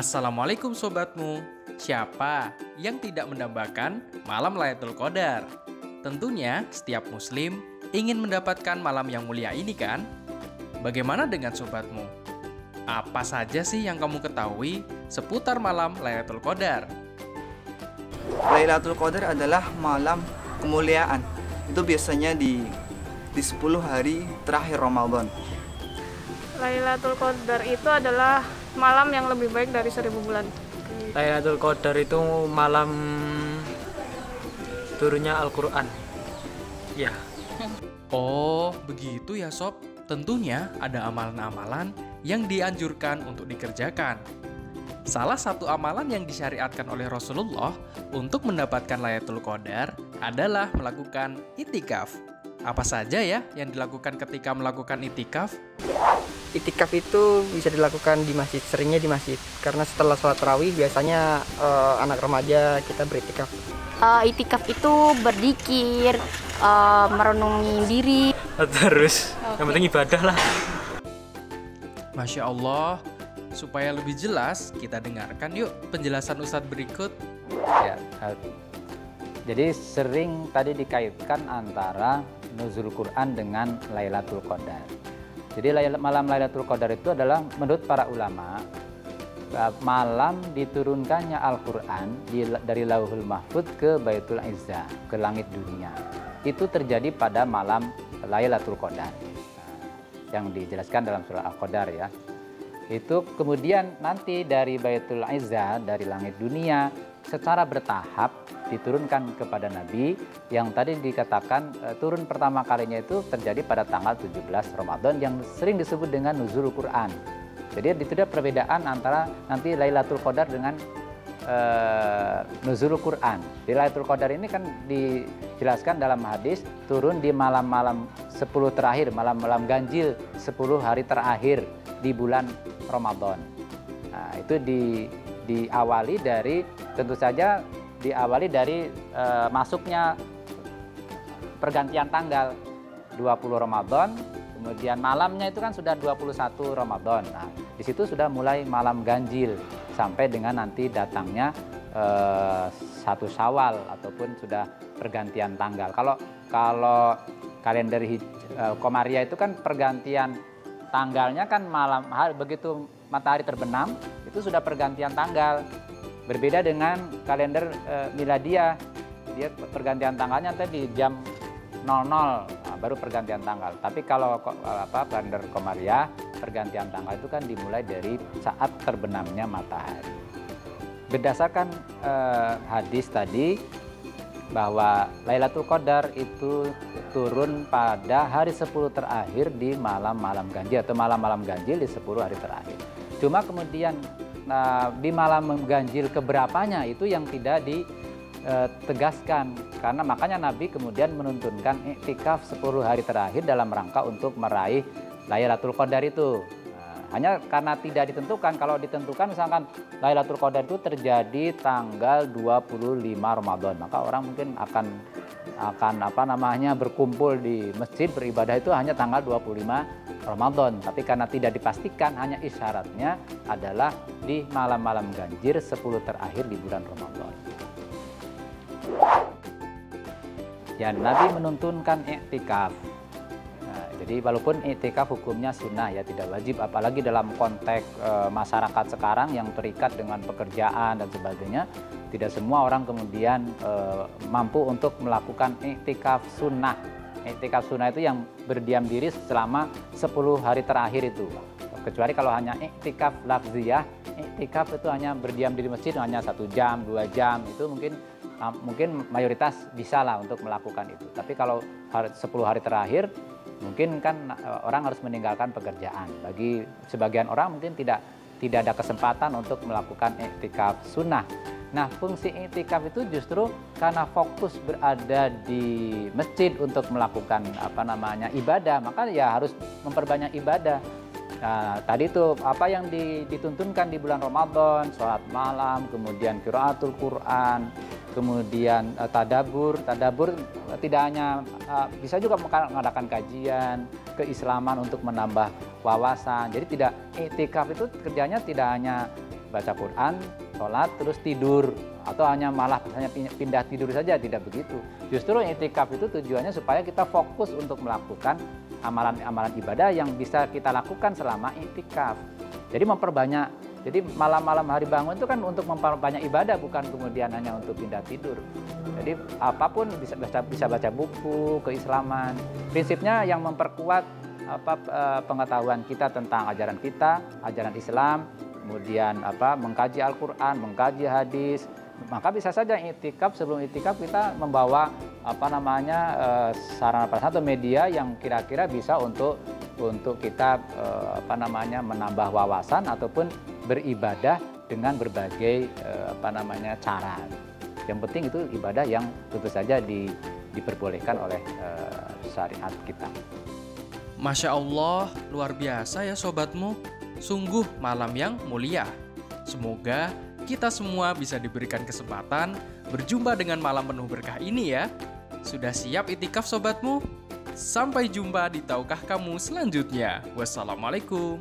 Assalamualaikum sobatmu. Siapa yang tidak mendambakan malam Lailatul Qadar? Tentunya setiap muslim ingin mendapatkan malam yang mulia ini kan? Bagaimana dengan sobatmu? Apa saja sih yang kamu ketahui seputar malam Lailatul Qadar? Lailatul Qadar adalah malam kemuliaan. Itu biasanya di 10 hari terakhir Ramadan. Lailatul Qadar itu adalah malam yang lebih baik dari 1000 bulan. Lailatul Qadar itu malam turunnya Al-Quran. Ya. Oh, begitu ya sob. Tentunya ada amalan-amalan yang dianjurkan untuk dikerjakan. Salah satu amalan yang disyariatkan oleh Rasulullah untuk mendapatkan Lailatul Qadar adalah melakukan itikaf. Apa saja ya yang dilakukan ketika melakukan itikaf? Itikaf itu bisa dilakukan di masjid, seringnya di masjid. Karena setelah sholat tarawih biasanya anak remaja kita beritikaf. Itikaf itu berzikir, merenungi diri. Terus, yang penting ibadah lah. Masya Allah, supaya lebih jelas kita dengarkan yuk penjelasan Ustadz berikut. Ya, jadi sering tadi dikaitkan antara nuzul Quran dengan Lailatul Qadar. Jadi malam Lailatul Qadar itu adalah menurut para ulama malam diturunkannya Al-Quran dari Lauhul Mahfuz ke Baitul Izzah, ke langit dunia. Itu terjadi pada malam Lailatul Qadar yang dijelaskan dalam surah Al-Qadar ya. Itu kemudian nanti dari Baitul Izzah, dari langit dunia secara bertahap diturunkan kepada Nabi yang tadi dikatakan turun pertama kalinya itu terjadi pada tanggal 17 Ramadan yang sering disebut dengan nuzul Quran. Jadi itu ada perbedaan antara nanti Lailatul Qadar dengan nuzul Quran. Di Lailatul Qadar ini kan dijelaskan dalam hadis turun di malam-malam 10 terakhir, malam-malam ganjil 10 hari terakhir di bulan Ramadan. Nah, itu diawali dari tentu saja diawali dari masuknya pergantian tanggal 20 Ramadan, kemudian malamnya itu kan sudah 21 Ramadan. Nah, di situ sudah mulai malam ganjil sampai dengan nanti datangnya 1 Syawal ataupun sudah pergantian tanggal. Kalau kalender Komariah itu kan pergantian tanggalnya kan malam hari begitu matahari terbenam itu sudah pergantian tanggal. Berbeda dengan kalender Miladiah, dia pergantian tanggalnya tadi jam 00 baru pergantian tanggal. Tapi kalau kalender Komariah pergantian tanggal itu kan dimulai dari saat terbenamnya matahari. Berdasarkan hadis tadi bahwa Lailatul Qadar itu turun pada hari 10 terakhir di malam-malam ganjil atau malam-malam ganjil di 10 hari terakhir. Cuma kemudian di malam ganjil keberapanya itu yang tidak ditegaskan, karena makanya Nabi kemudian menuntunkan iktikaf 10 hari terakhir dalam rangka untuk meraih Lailatul Qadar itu. Hanya karena tidak ditentukan. Kalau ditentukan misalkan Lailatul Qadar itu terjadi tanggal 25 Ramadan, maka orang mungkin akan berkumpul di masjid beribadah itu hanya tanggal 25 Ramadan. Tapi karena tidak dipastikan, hanya isyaratnya adalah di malam-malam ganjil 10 terakhir di bulan Ramadan. Ya, Nabi menuntunkan iktikaf. Jadi walaupun iktikaf hukumnya sunnah ya, tidak wajib, apalagi dalam konteks masyarakat sekarang yang terikat dengan pekerjaan dan sebagainya, tidak semua orang kemudian mampu untuk melakukan iktikaf sunnah. Iktikaf sunnah itu yang berdiam diri selama 10 hari terakhir itu. Kecuali kalau hanya iktikaf lafziyah, iktikaf itu hanya berdiam diri masjid hanya 1 jam, 2 jam, itu mungkin mayoritas bisa lah untuk melakukan itu. Tapi kalau 10 hari terakhir, mungkin kan orang harus meninggalkan pekerjaan. Bagi sebagian orang mungkin tidak ada kesempatan untuk melakukan iktikaf sunnah. Nah, fungsi iktikaf itu justru karena fokus berada di masjid untuk melakukan ibadah, maka ya harus memperbanyak ibadah. Nah, tadi itu apa yang dituntunkan di bulan Ramadan, sholat malam, kemudian qiraatul Quran, kemudian tadabur tidak hanya bisa juga mengadakan kajian keislaman untuk menambah wawasan. Jadi tidak iktikaf itu kerjanya tidak hanya baca Quran, sholat, terus tidur, atau malah hanya pindah tidur saja, tidak begitu. Justru i'tikaf itu tujuannya supaya kita fokus untuk melakukan amalan-amalan ibadah yang bisa kita lakukan selama i'tikaf. Jadi memperbanyak, jadi malam-malam hari bangun itu kan untuk memperbanyak ibadah, bukan kemudian hanya untuk pindah tidur. Jadi apapun bisa baca buku, keislaman. Prinsipnya yang memperkuat pengetahuan kita tentang ajaran kita, ajaran Islam, kemudian mengkaji Al-Quran, mengkaji hadis. Maka bisa saja i'tikaf, sebelum i'tikaf kita membawa sarana prasarana atau media yang kira-kira bisa untuk kita menambah wawasan ataupun beribadah dengan berbagai cara. Yang penting itu ibadah yang tentu saja diperbolehkan oleh syariat kita. Masya Allah, luar biasa ya sobatmu. Sungguh malam yang mulia. Semoga kita semua bisa diberikan kesempatan berjumpa dengan malam penuh berkah ini ya. Sudah siap i'tikaf sobatmu? Sampai jumpa di Tahukah Kamu selanjutnya. Wassalamualaikum.